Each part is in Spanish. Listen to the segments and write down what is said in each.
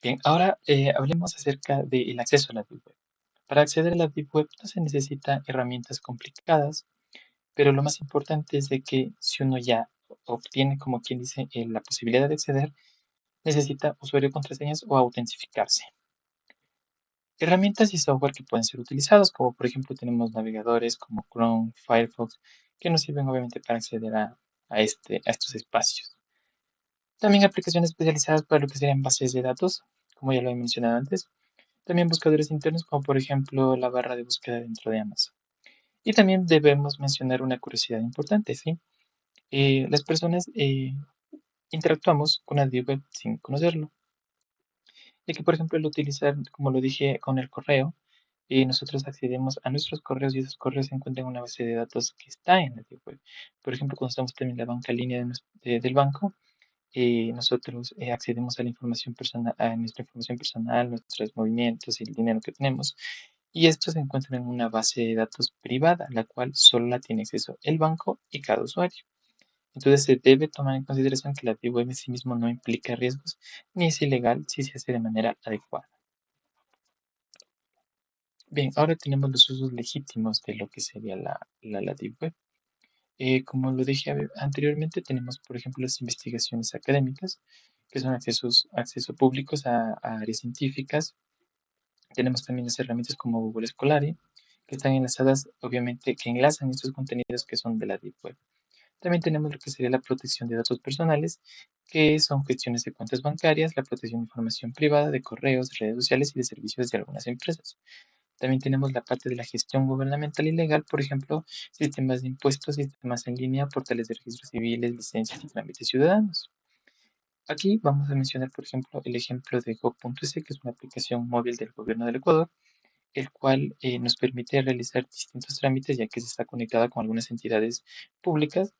Bien, ahora hablemos acerca del acceso a la Deep Web. Para acceder a la Deep Web no se necesitan herramientas complicadas, pero lo más importante es de que si uno ya obtiene, como quien dice, la posibilidad de acceder, necesita usuario, contraseñas o autentificarse. Herramientas y software que pueden ser utilizados, como por ejemplo tenemos navegadores como Chrome, Firefox, que nos sirven obviamente para acceder a estos espacios. También aplicaciones especializadas para lo que serían bases de datos, como ya lo he mencionado antes. También buscadores internos, como por ejemplo la barra de búsqueda dentro de Amazon. Y también debemos mencionar una curiosidad importante, ¿sí? Las personas interactuamos con la Deep Web sin conocerlo, ya que por ejemplo al utilizar, como lo dije, con el correo, nosotros accedemos a nuestros correos y esos correos se encuentran en una base de datos que está en la Deep Web. Por ejemplo, cuando estamos también en la banca en línea del banco, nosotros accedemos a la información personal, a nuestra información personal, nuestros movimientos y el dinero que tenemos. Y esto se encuentra en una base de datos privada, la cual solo la tiene acceso el banco y cada usuario. Entonces se debe tomar en consideración que la Deep Web en sí mismo no implica riesgos ni es ilegal si se hace de manera adecuada. Bien, ahora tenemos los usos legítimos de lo que sería la Deep Web. Como lo dije anteriormente, tenemos, por ejemplo, las investigaciones académicas, que son acceso públicos a áreas científicas. Tenemos también las herramientas como Google Scholar, que están enlazadas, obviamente, que enlazan estos contenidos que son de la Deep Web. También tenemos lo que sería la protección de datos personales, que son gestiones de cuentas bancarias, la protección de información privada, de correos, redes sociales y de servicios de algunas empresas. También tenemos la parte de la gestión gubernamental y legal, por ejemplo, sistemas de impuestos, sistemas en línea, portales de registros civiles, licencias y trámites ciudadanos. Aquí vamos a mencionar, por ejemplo, el ejemplo de Go.es, que es una aplicación móvil del gobierno del Ecuador, el cual nos permite realizar distintos trámites, ya que se está conectada con algunas entidades públicas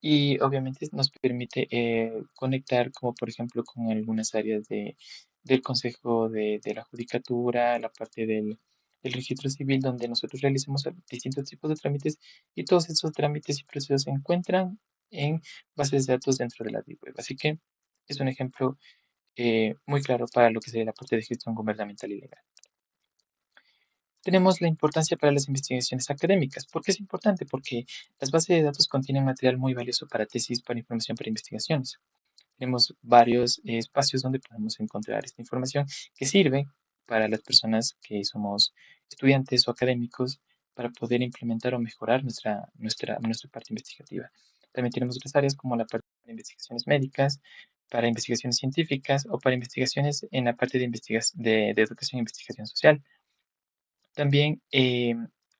y obviamente nos permite conectar, como por ejemplo, con algunas áreas del Consejo de la Judicatura, la parte del registro civil, donde nosotros realizamos distintos tipos de trámites y todos esos trámites y procesos se encuentran en bases de datos dentro de la Deep Web. Así que es un ejemplo muy claro para lo que sería la parte de gestión gubernamental y legal. Tenemos la importancia para las investigaciones académicas. ¿Por qué es importante? Porque las bases de datos contienen material muy valioso para tesis, para información, para investigaciones. Tenemos varios espacios donde podemos encontrar esta información que sirve para las personas que somos estudiantes o académicos para poder implementar o mejorar nuestra parte investigativa. También tenemos otras áreas como la parte de investigaciones médicas, para investigaciones científicas o para investigaciones en la parte de educación e investigación social. También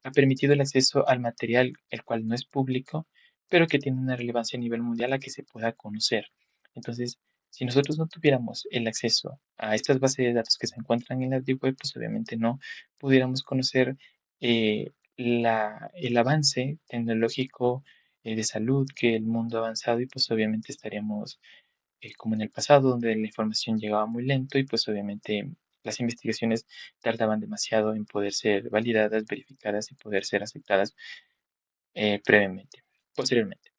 ha permitido el acceso al material, el cual no es público, pero que tiene una relevancia a nivel mundial a que se pueda conocer. Entonces, si nosotros no tuviéramos el acceso a estas bases de datos que se encuentran en la Deep Web, pues obviamente no pudiéramos conocer el avance tecnológico de salud que el mundo ha avanzado y pues obviamente estaríamos como en el pasado, donde la información llegaba muy lento y pues obviamente las investigaciones tardaban demasiado en poder ser validadas, verificadas y poder ser aceptadas posteriormente.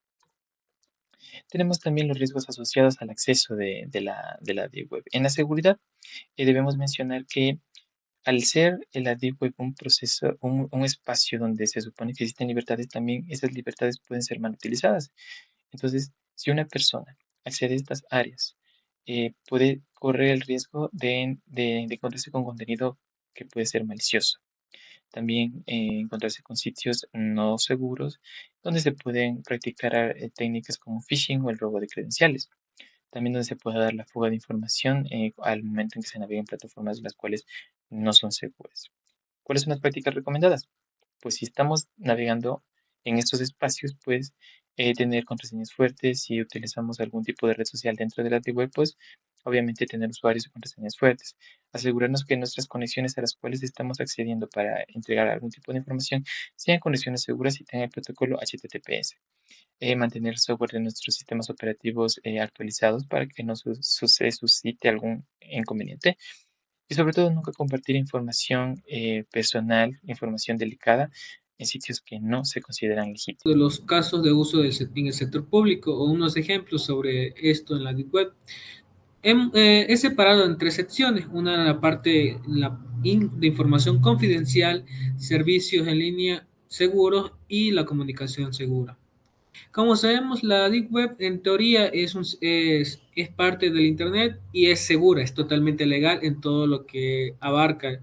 Tenemos también los riesgos asociados al acceso de la Deep Web. En la seguridad, debemos mencionar que al ser la Deep Web un proceso, un espacio donde se supone que existen libertades, también esas libertades pueden ser mal utilizadas. Entonces, si una persona accede a estas áreas, puede correr el riesgo de encontrarse con contenido que puede ser malicioso. También encontrarse con sitios no seguros donde se pueden practicar técnicas como phishing o el robo de credenciales. También donde se puede dar la fuga de información al momento en que se navega en plataformas las cuales no son seguras. ¿Cuáles son las prácticas recomendadas? Pues si estamos navegando en estos espacios, pues tener contraseñas fuertes. Si utilizamos algún tipo de red social dentro de la web, pues obviamente tener usuarios y contraseñas fuertes. Asegurarnos que nuestras conexiones a las cuales estamos accediendo para entregar algún tipo de información sean conexiones seguras y tengan el protocolo HTTPS. Mantener el software de nuestros sistemas operativos actualizados para que no se suscite algún inconveniente. Y sobre todo, nunca compartir información personal, información delicada en sitios que no se consideran De legítimos. los casos de uso en el sector público o unos ejemplos sobre esto en la Deep Web. He separado en tres secciones, una la parte de información confidencial, servicios en línea seguros y la comunicación segura. Como sabemos, la Deep Web en teoría es parte del Internet y es segura, es totalmente legal en todo lo que abarca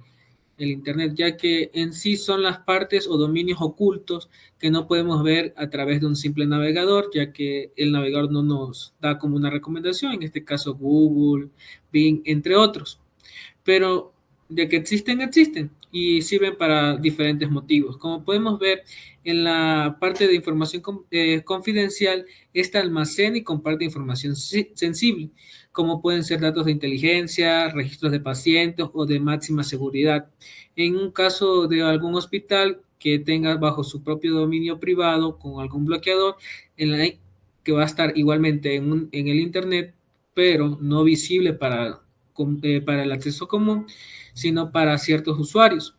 el Internet, ya que en sí son las partes o dominios ocultos que no podemos ver a través de un simple navegador, ya que el navegador no nos da como una recomendación, en este caso Google, Bing, entre otros, pero de que existen, existen y sirven para diferentes motivos. Como podemos ver en la parte de información confidencial, esta almacena y comparte información sensible, como pueden ser datos de inteligencia, registros de pacientes o de máxima seguridad. En un caso de algún hospital que tenga bajo su propio dominio privado con algún bloqueador, que va a estar igualmente en el Internet, pero no visible para el acceso común, sino para ciertos usuarios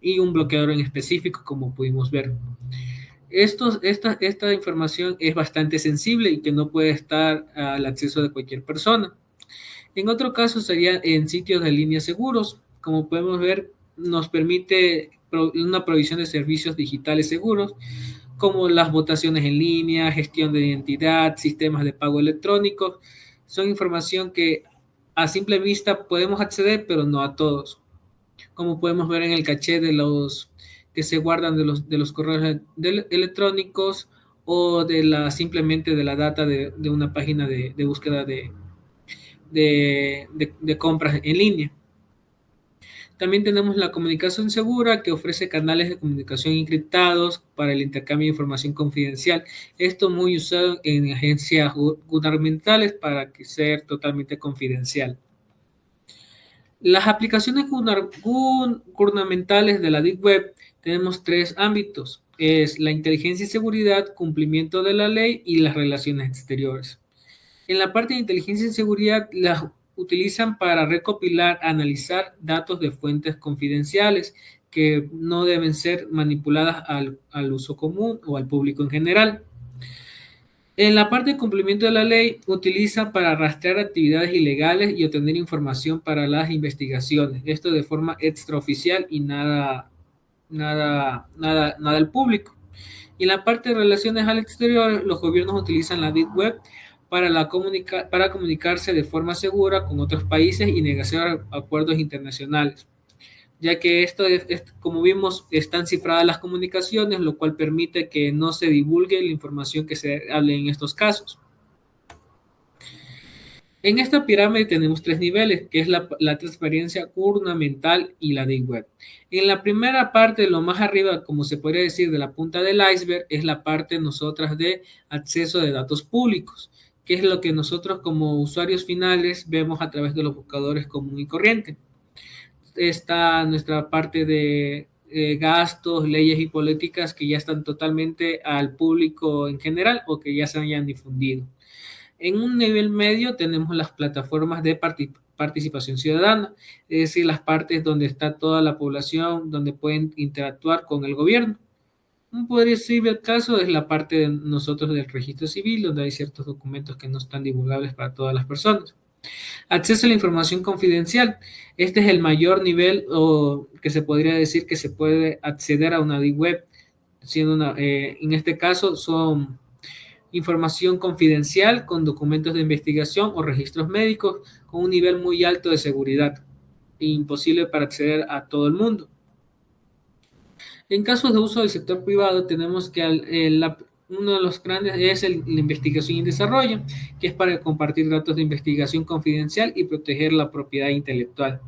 y un bloqueador en específico, como pudimos ver. Esta información es bastante sensible y que no puede estar al acceso de cualquier persona. En otro caso sería en sitios de línea seguros. Como podemos ver, nos permite una provisión de servicios digitales seguros, como las votaciones en línea, gestión de identidad, sistemas de pago electrónicos. Son información que a simple vista podemos acceder, pero no a todos. Como podemos ver en el caché de los que se guardan de los correos electrónicos o simplemente de la data de una página de búsqueda de compras en línea. También tenemos la comunicación segura, que ofrece canales de comunicación encriptados para el intercambio de información confidencial. Esto muy usado en agencias gubernamentales para que sea totalmente confidencial. Las aplicaciones gubernamentales de la Deep Web tenemos tres ámbitos. Es la inteligencia y seguridad, cumplimiento de la ley y las relaciones exteriores. En la parte de inteligencia y seguridad las utilizan para recopilar, analizar datos de fuentes confidenciales que no deben ser manipuladas al uso común o al público en general. En la parte de cumplimiento de la ley, utiliza para rastrear actividades ilegales y obtener información para las investigaciones. Esto de forma extraoficial y nada al público. Y en la parte de relaciones al exterior, los gobiernos utilizan la Deep Web para comunicarse de forma segura con otros países y negociar acuerdos internacionales, ya que como vimos, están cifradas las comunicaciones, lo cual permite que no se divulgue la información que se hable en estos casos. En esta pirámide tenemos tres niveles, que es la transparencia gubernamental y la Deep Web. En la primera parte, lo más arriba, como se podría decir, de la punta del iceberg, es la parte nosotras de acceso de datos públicos, que es lo que nosotros como usuarios finales vemos a través de los buscadores común y corriente. Está nuestra parte de gastos, leyes y políticas que ya están totalmente al público en general o que ya se hayan difundido. En un nivel medio tenemos las plataformas de participación ciudadana, es decir, las partes donde está toda la población, donde pueden interactuar con el gobierno. Un podría ser el caso es la parte de nosotros del registro civil, donde hay ciertos documentos que no están divulgables para todas las personas. Acceso a la información confidencial. Este es el mayor nivel o que se podría decir que se puede acceder a una Deep Web, en este caso son información confidencial con documentos de investigación o registros médicos con un nivel muy alto de seguridad, imposible para acceder a todo el mundo. En casos de uso del sector privado tenemos que uno de los grandes es la investigación y desarrollo, que es para compartir datos de investigación confidencial y proteger la propiedad intelectual.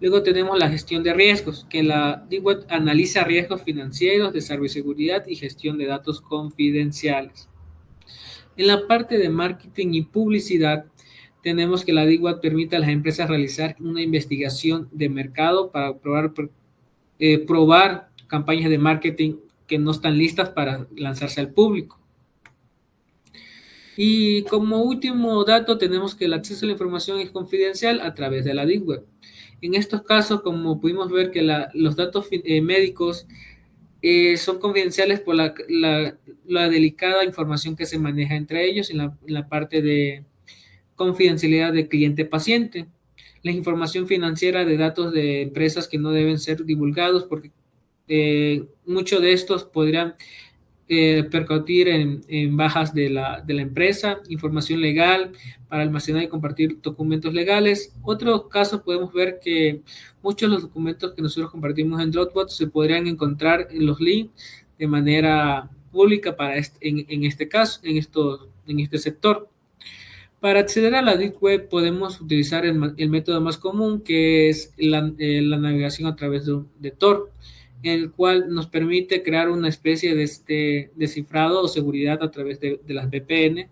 Luego tenemos la gestión de riesgos, que la DWET analiza riesgos financieros, de ciberseguridad y gestión de datos confidenciales. En la parte de marketing y publicidad, tenemos que la DWAT permite a las empresas realizar una investigación de mercado para probar campañas de marketing que no están listas para lanzarse al público. Y como último dato, tenemos que el acceso a la información es confidencial a través de la Deep Web. En estos casos, como pudimos ver que los datos médicos son confidenciales por la delicada información que se maneja entre ellos en la parte de confidencialidad de cliente-paciente, la información financiera de datos de empresas que no deben ser divulgados porque muchos de estos podrían percutir en bajas de la empresa, información legal para almacenar y compartir documentos legales. Otros casos podemos ver que muchos de los documentos que nosotros compartimos en Dropbox se podrían encontrar en los links de manera pública para en este caso, en este sector. Para acceder a la Deep Web podemos utilizar el método más común, que es la navegación a través de Tor, en el cual nos permite crear una especie de descifrado o seguridad a través de las VPN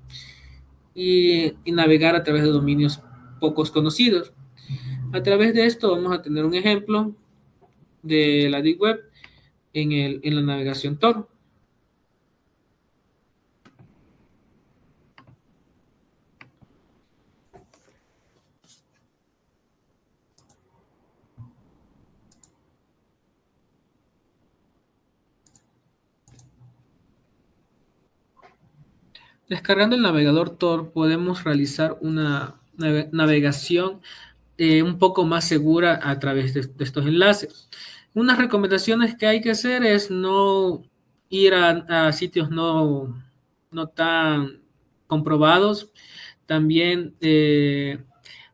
y navegar a través de dominios pocos conocidos. A través de esto vamos a tener un ejemplo de la Deep Web en la navegación Tor. Descargando el navegador Tor podemos realizar una navegación un poco más segura a través de estos enlaces. Unas recomendaciones que hay que hacer es no ir a sitios no tan comprobados, también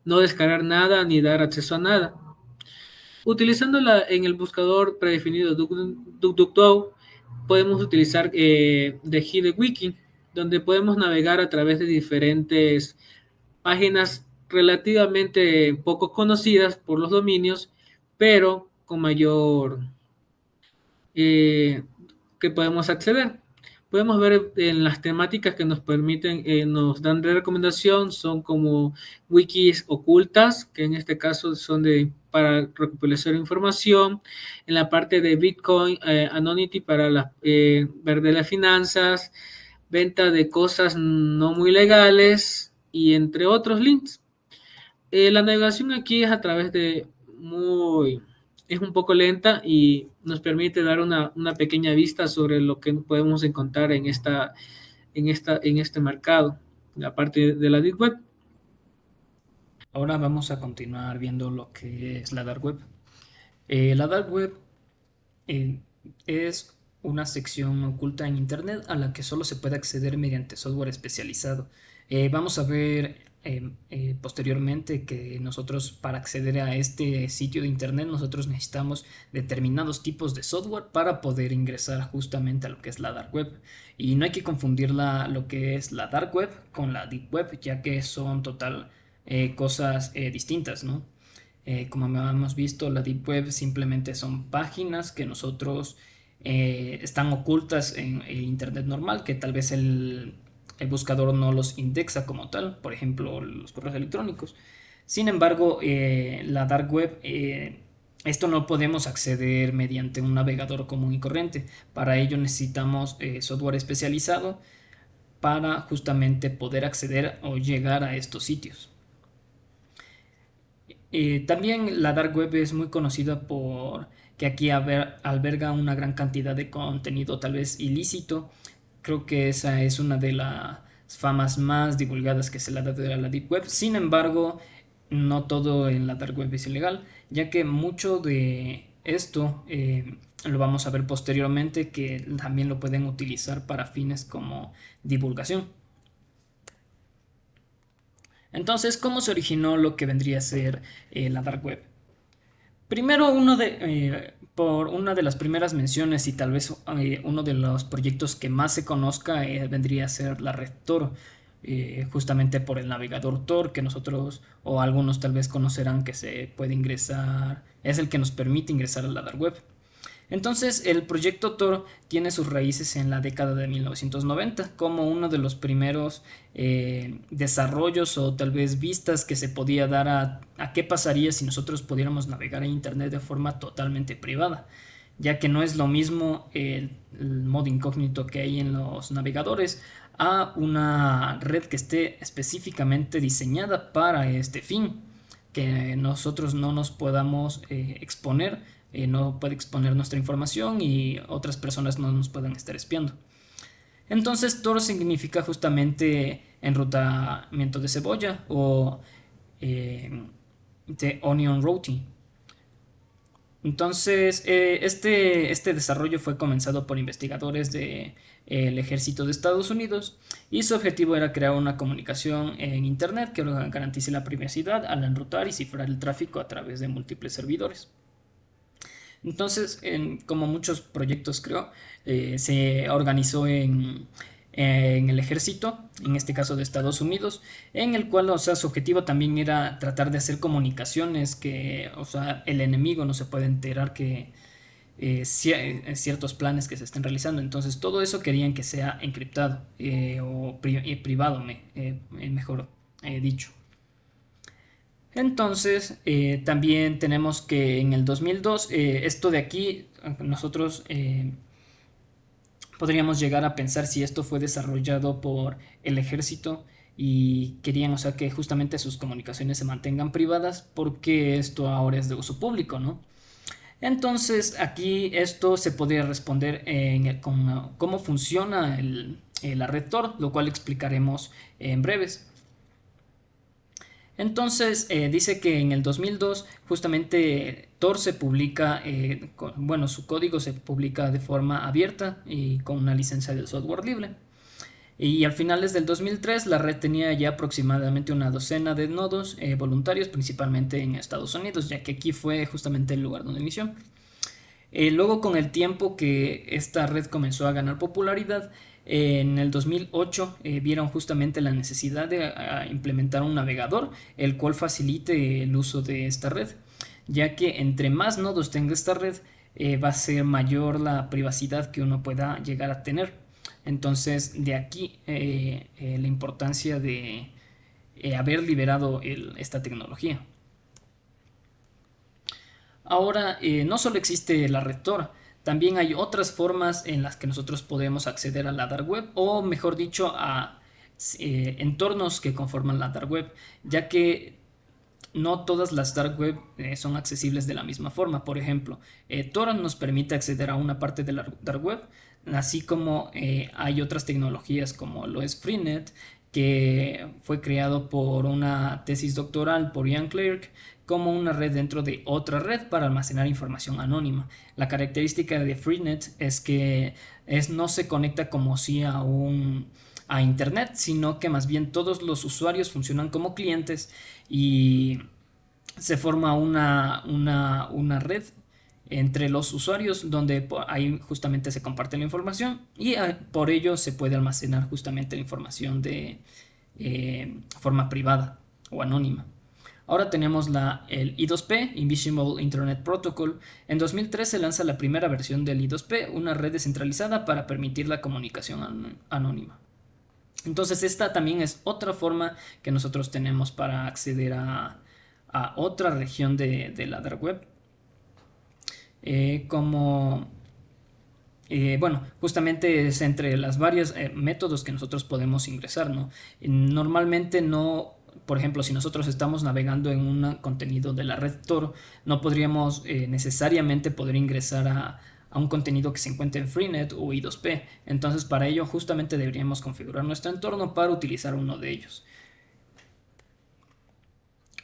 no descargar nada ni dar acceso a nada. Utilizándola en el buscador predefinido DuckDuckGo, podemos utilizar The HideWiki, donde podemos navegar a través de diferentes páginas relativamente poco conocidas por los dominios, pero con mayor que podemos acceder. Podemos ver en las temáticas que nos permiten, nos dan de recomendación, son como wikis ocultas, que en este caso son para recopilación de información, en la parte de Bitcoin, Anonymity para ver de las finanzas, venta de cosas no muy legales y entre otros links. La navegación aquí es a través de es un poco lenta y nos permite dar una pequeña vista sobre lo que podemos encontrar en este mercado, la parte de la Deep Web. Ahora vamos a continuar viendo lo que es la Dark Web. La Dark Web es una sección oculta en Internet a la que solo se puede acceder mediante software especializado. Vamos a ver posteriormente que nosotros para acceder a este sitio de Internet nosotros necesitamos determinados tipos de software para poder ingresar justamente a lo que es la Dark Web. Y no hay que confundir lo que es la Dark Web con la Deep Web, ya que son cosas distintas, ¿no? Como hemos visto, la Deep Web simplemente son páginas que nosotros están ocultas en el Internet normal, que tal vez el buscador no los indexa como tal, por ejemplo, los correos electrónicos. Sin embargo, la Dark Web, esto no podemos acceder mediante un navegador común y corriente. Para ello necesitamos software especializado para justamente poder acceder o llegar a estos sitios. También la Dark Web es muy conocida por que aquí alberga una gran cantidad de contenido tal vez ilícito. Creo que esa es una de las famas más divulgadas que se le ha dado a la Deep Web. Sin embargo, no todo en la Dark Web es ilegal, ya que mucho de esto lo vamos a ver posteriormente, que también lo pueden utilizar para fines como divulgación. Entonces, ¿cómo se originó lo que vendría a ser la Dark Web? Primero, por una de las primeras menciones y tal vez uno de los proyectos que más se conozca vendría a ser la red Tor, justamente por el navegador Tor que nosotros o algunos tal vez conocerán que se puede ingresar, es el que nos permite ingresar a la Dark Web. Entonces, el proyecto Tor tiene sus raíces en la década de 1990 como uno de los primeros desarrollos o tal vez vistas que se podía dar a qué pasaría si nosotros pudiéramos navegar en Internet de forma totalmente privada, ya que no es lo mismo el modo incógnito que hay en los navegadores a una red que esté específicamente diseñada para este fin, que nosotros no nos podamos exponer. No puede exponer nuestra información y otras personas no nos pueden estar espiando. Entonces Tor significa justamente enrutamiento de cebolla o de onion routing. Entonces, este desarrollo fue comenzado por investigadores del ejército de Estados Unidos y su objetivo era crear una comunicación en Internet que garantice la privacidad al enrutar y cifrar el tráfico a través de múltiples servidores. Entonces, como muchos proyectos creo, se organizó en el ejército, en este caso de Estados Unidos, en el cual, o sea, su objetivo también era tratar de hacer comunicaciones que, o sea, el enemigo no se puede enterar que ciertos planes que se estén realizando. Entonces, todo eso querían que sea encriptado o privado, mejor dicho. Entonces, también tenemos que en el 2002, esto de aquí, nosotros podríamos llegar a pensar si esto fue desarrollado por el ejército y querían, o sea, que justamente sus comunicaciones se mantengan privadas porque esto ahora es de uso público, ¿no? Entonces, aquí esto se podría responder con cómo funciona la red Tor, lo cual explicaremos en breves. Entonces, dice que en el 2002 justamente Tor se publica, bueno, su código se publica de forma abierta y con una licencia de software libre. Y al finales del 2003 la red tenía ya aproximadamente una docena de nodos voluntarios, principalmente en Estados Unidos, ya que aquí fue justamente el lugar donde inició. Luego, con el tiempo que esta red comenzó a ganar popularidad, en el 2008 vieron justamente la necesidad de implementar un navegador el cual facilite el uso de esta red, ya que entre más nodos tenga esta red va a ser mayor la privacidad que uno pueda llegar a tener. Entonces, de aquí la importancia de haber liberado esta tecnología. Ahora, no solo existe la red Tor, también hay otras formas en las que nosotros podemos acceder a la Dark Web, o mejor dicho, a entornos que conforman la Dark Web, ya que no todas las Dark Web son accesibles de la misma forma. Por ejemplo, Tor nos permite acceder a una parte de la Dark Web, así como hay otras tecnologías como lo es Freenet, que fue creado por una tesis doctoral por Ian Clerk, como una red dentro de otra red para almacenar información anónima. La característica de Freenet es que no se conecta como si a internet, sino que más bien todos los usuarios funcionan como clientes y se forma una red entre los usuarios donde ahí justamente se comparte la información y por ello se puede almacenar justamente la información de forma privada o anónima. Ahora tenemos el I2P, Invisible Internet Protocol. En 2003 se lanza la primera versión del I2P, una red descentralizada para permitir la comunicación anónima. Entonces, esta también es otra forma que nosotros tenemos para acceder a otra región de la Dark Web. Bueno, justamente es entre las varios métodos que nosotros podemos ingresar, ¿no? Normalmente no. Por ejemplo, si nosotros estamos navegando en un contenido de la red Tor, no podríamos necesariamente poder ingresar a un contenido que se encuentre en Freenet o I2P. Entonces, para ello justamente deberíamos configurar nuestro entorno para utilizar uno de ellos.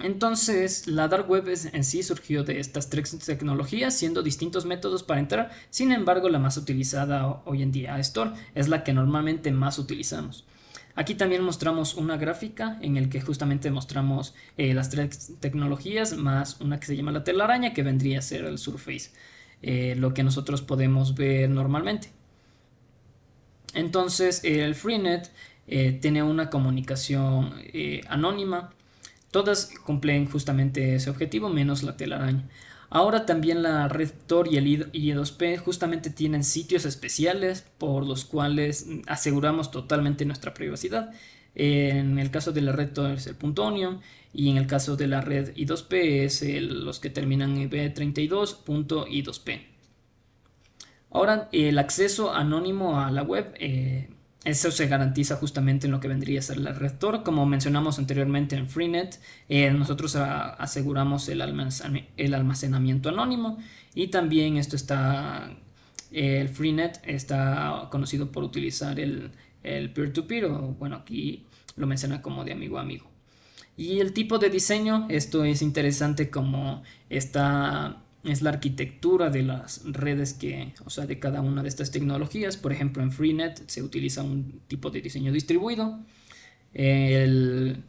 Entonces, la Dark Web en sí surgió de estas tres tecnologías, siendo distintos métodos para entrar. Sin embargo, la más utilizada hoy en día es Tor, es la que normalmente más utilizamos. Aquí también mostramos una gráfica en el que justamente mostramos las tres tecnologías más una que se llama la telaraña, que vendría a ser el Surface, lo que nosotros podemos ver normalmente. Entonces, el Freenet tiene una comunicación anónima. Todas cumplen justamente ese objetivo, menos la telaraña. Ahora también la red Tor y el I2P justamente tienen sitios especiales por los cuales aseguramos totalmente nuestra privacidad. En el caso de la red Tor es el .onion y en el caso de la red I2P es los que terminan en b32.i2p. Ahora, el acceso anónimo a la web, eso se garantiza justamente en lo que vendría a ser la red Tor. Como mencionamos anteriormente en Freenet, nosotros aseguramos el almacenamiento anónimo y también el Freenet está conocido por utilizar el peer-to-peer, o bueno, aquí lo menciona como de amigo a amigo. Y el tipo de diseño, esto es interesante como esta es la arquitectura de las redes o sea, de cada una de estas tecnologías. Por ejemplo, en Freenet se utiliza un tipo de diseño distribuido, el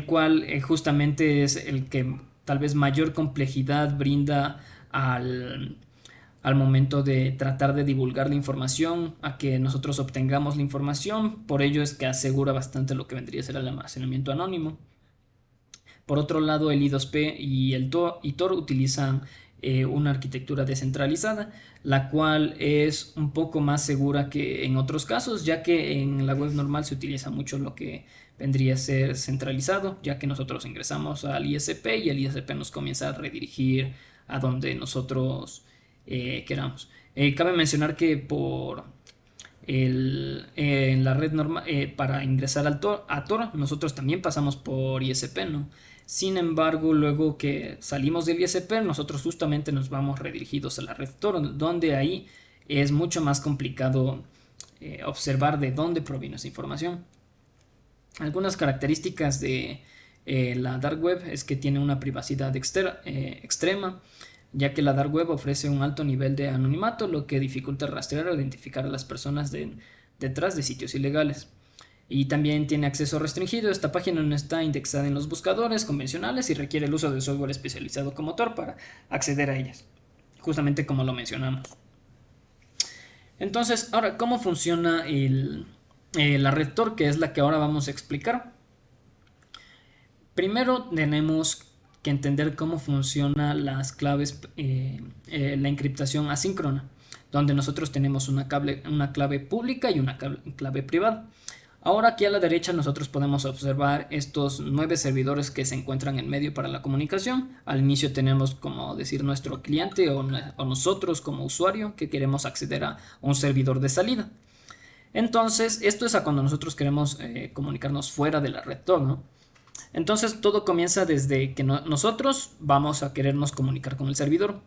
cual justamente es el que tal vez mayor complejidad brinda al momento de tratar de divulgar la información, a que nosotros obtengamos la información. Por ello es que asegura bastante lo que vendría a ser el almacenamiento anónimo. Por otro lado, el I2P y el Tor utilizan una arquitectura descentralizada, la cual es un poco más segura que en otros casos, ya que en la web normal se utiliza mucho lo que vendría a ser centralizado, ya que nosotros ingresamos al ISP y el ISP nos comienza a redirigir a donde nosotros queramos. Cabe mencionar que en la red normal, para ingresar a Tor, nosotros también pasamos por ISP, ¿no? Sin embargo, luego que salimos del ISP, nosotros justamente nos vamos redirigidos a la red Tor, donde ahí es mucho más complicado observar de dónde proviene esa información. Algunas características de la Dark Web es que tiene una privacidad extrema, ya que la Dark Web ofrece un alto nivel de anonimato, lo que dificulta rastrear o identificar a las personas detrás de sitios ilegales. Y también tiene acceso restringido. Esta página no está indexada en los buscadores convencionales y requiere el uso de software especializado como Tor para acceder a ellas, justamente como lo mencionamos. Entonces, ahora, ¿cómo funciona la red Tor, que es la que ahora vamos a explicar? Primero tenemos que entender cómo funcionan las claves, la encriptación asíncrona, donde nosotros tenemos una clave pública y una clave privada. Ahora aquí a la derecha nosotros podemos observar estos 9 servidores que se encuentran en medio para la comunicación. Al inicio tenemos como decir nuestro cliente o nosotros como usuario que queremos acceder a un servidor de salida. Entonces esto es a cuando nosotros queremos comunicarnos fuera de la red Tor, ¿no? Entonces todo comienza desde que nosotros vamos a querernos comunicar con el servidor.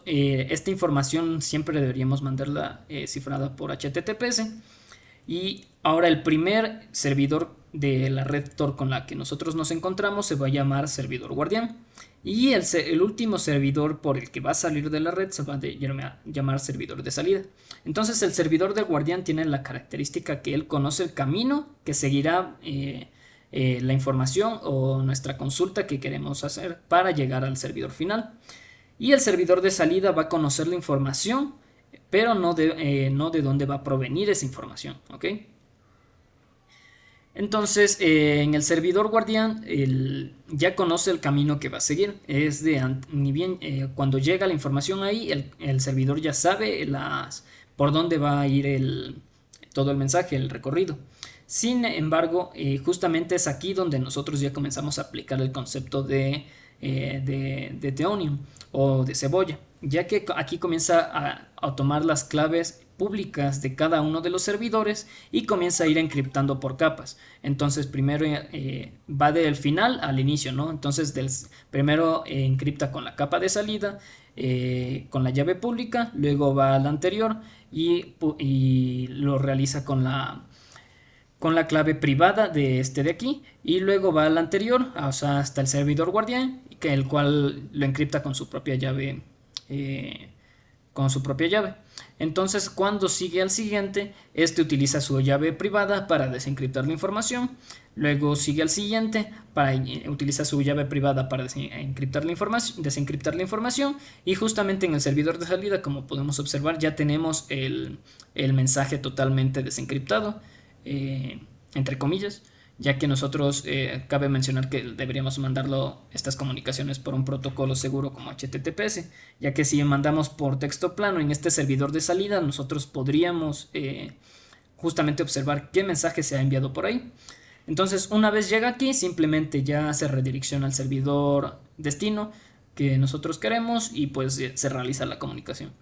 Esta información siempre deberíamos mandarla cifrada por HTTPS. Y ahora el primer servidor de la red Tor con la que nosotros nos encontramos se va a llamar servidor guardián. Y el último servidor por el que va a salir de la red se va a llamar servidor de salida. Entonces el servidor del guardián tiene la característica que él conoce el camino que seguirá la información o nuestra consulta que queremos hacer para llegar al servidor final. Y el servidor de salida va a conocer la información, pero no de dónde va a provenir esa información, ¿ok? Entonces, en el servidor guardián ya conoce el camino que va a seguir. Cuando llega la información ahí, el servidor ya sabe por dónde va a ir todo el mensaje, el recorrido. Sin embargo, justamente es aquí donde nosotros ya comenzamos a aplicar el concepto de The Onion o de cebolla, ya que aquí comienza a tomar las claves públicas de cada uno de los servidores y comienza a ir encriptando por capas. Entonces primero va del final al inicio, ¿no? Entonces primero encripta con la capa de salida, con la llave pública, luego va al anterior y lo realiza con la clave privada de aquí, y luego va al anterior, o sea, hasta el servidor guardián, el cual lo encripta con su propia llave. Entonces, cuando sigue al siguiente, utiliza su llave privada para desencriptar la información. Luego sigue al siguiente, utiliza su llave privada para desencriptar la información. Y justamente en el servidor de salida, como podemos observar, ya tenemos el mensaje totalmente desencriptado, entre comillas, ya que nosotros cabe mencionar que deberíamos mandarlo estas comunicaciones por un protocolo seguro como HTTPS, ya que si mandamos por texto plano en este servidor de salida, nosotros podríamos justamente observar qué mensaje se ha enviado por ahí. Entonces, una vez llega aquí, simplemente ya se redirecciona al servidor destino que nosotros queremos y pues se realiza la comunicación.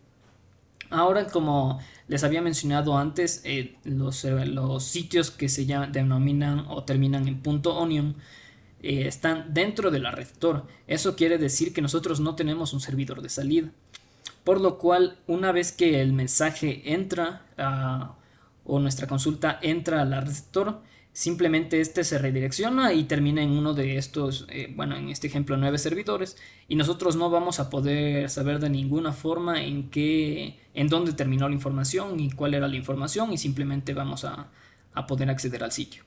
Ahora, como les había mencionado antes, los sitios que se denominan o terminan en .onion están dentro de la red Tor. Eso quiere decir que nosotros no tenemos un servidor de salida. Por lo cual, una vez que el mensaje entra o nuestra consulta entra al receptor, simplemente este se redirecciona y termina en uno de estos, bueno, en este ejemplo 9 servidores, y nosotros no vamos a poder saber de ninguna forma en dónde terminó la información y cuál era la información, y simplemente vamos a poder acceder al sitio.